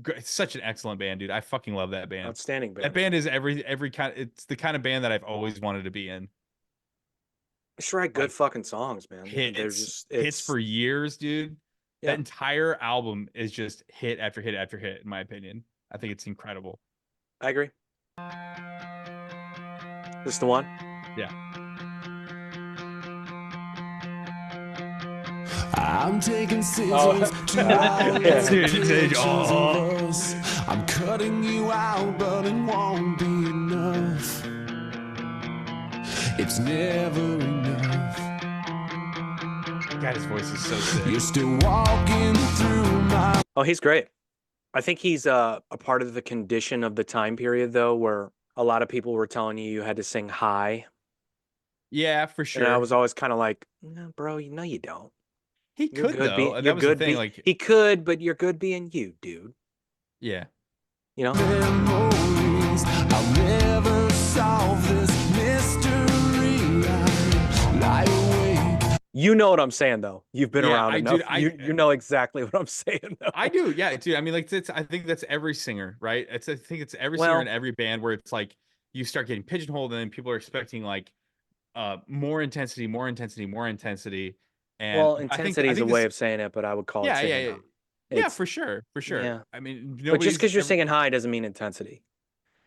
It's such an excellent band, dude. I fucking love that band. Outstanding That band. band is every kind. It's the kind of band that I've always wanted to be in. Just write good like, fucking songs, man. They're Hits, just hits for years, dude. Yeah. That entire album is just hit after hit after hit, in my opinion. I think it's incredible. I agree. This is the one? Yeah. I'm taking scissors Oh. to all Yeah. the Dude, pictures oh. of us. I'm cutting you out, but it won't be enough. It's never enough. God, his voice is so sick. You're still walking through my Oh, he's great. I think he's a part of the condition of the time period, though, where a lot of people were telling you had to sing high. Yeah, for sure. And I was always kind of like, no, bro, no, you don't. He You're could good though. being, And you're that was the good thing. be- Like, he could, but you're good being you, dude. yeah. You know? memories. I'll never solve this mystery. I lie awake. You know what I'm saying, though. You've been Yeah, around I- enough. dude, I- you know exactly what I'm saying, though. I do, yeah, dude. I mean, like, I think that's every singer, right? I think it's every singer Well- in every band where it's like you start getting pigeonholed, and then people are expecting like more intensity, more intensity, more intensity. And Well, I think- intensity I is a think way this- of saying it, but I would call Yeah, it yeah, singing yeah. high. yeah, It's- for sure, for sure. yeah. I mean, But just nobody's because you're ever- singing high doesn't mean intensity.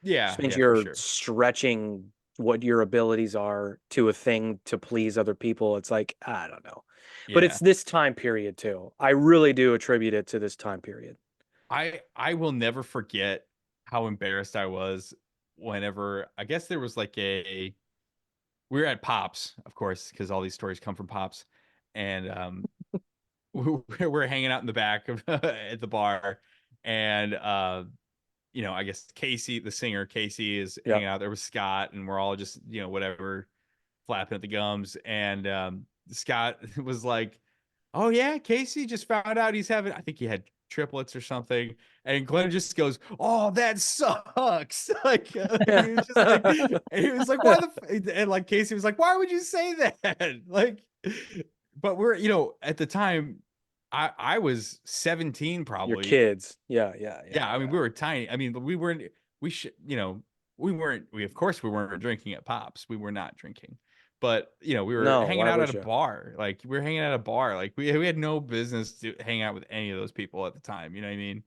yeah, Just means yeah, for you're sure. stretching what your abilities are to a thing to please other people. It's like, I don't know. But Yeah. it's this time period too. I really do attribute it to this time period. I will never forget how embarrassed I was whenever I guess there was like we were at Pops, of course, because all these stories come from Pops, and we're hanging out in the back of at the bar, and you know, I guess Casey, the singer Casey, is Yeah. hanging out there with Scott, and we're all just, you know, whatever, flapping at the gums, and Scott was like, "Oh yeah, Casey just found out he's having, I think he had triplets or something," and Glenn just goes, "Oh, that sucks." Like he was just like, and he was like, "Why the?" And like Casey was like, "Why would you say that?" Like, but we're, you know, at the time, I was 17 probably. Your kids. Yeah. Yeah, I mean, we were tiny. I mean, we weren't. We should, you know, we weren't. We of course we weren't drinking at Pops. We were not drinking. But you know, we were No, hanging why out would at a you? bar. Like we were hanging at a bar. Like we had no business to hang out with any of those people at the time. You know what I mean?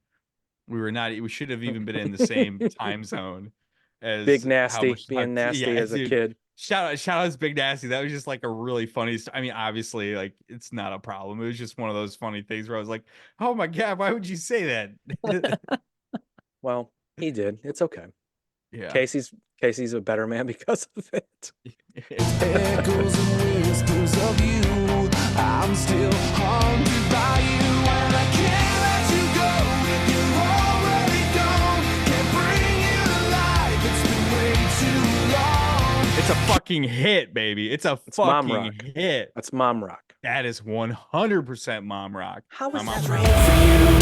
We were not. We should have even been in the same time zone as Big how nasty, much time- being nasty yeah, as a dude. kid. Shout out to Big Nasty. That was just like a really funny. I mean, obviously, like it's not a problem. It was just one of those funny things where I was like, "Oh my god, why would you say that?" Well, he did. It's okay. Yeah. Casey's a better man because of it. Echoes and whispers of you. I'm still haunted by you, and I can't let you go. You're already gone. Can't bring you to life. It's been way too long. It's a fucking hit, baby. It's a Mom fucking rock. hit. That's mom rock. That is 100% mom rock. How is My that mom's right? For you,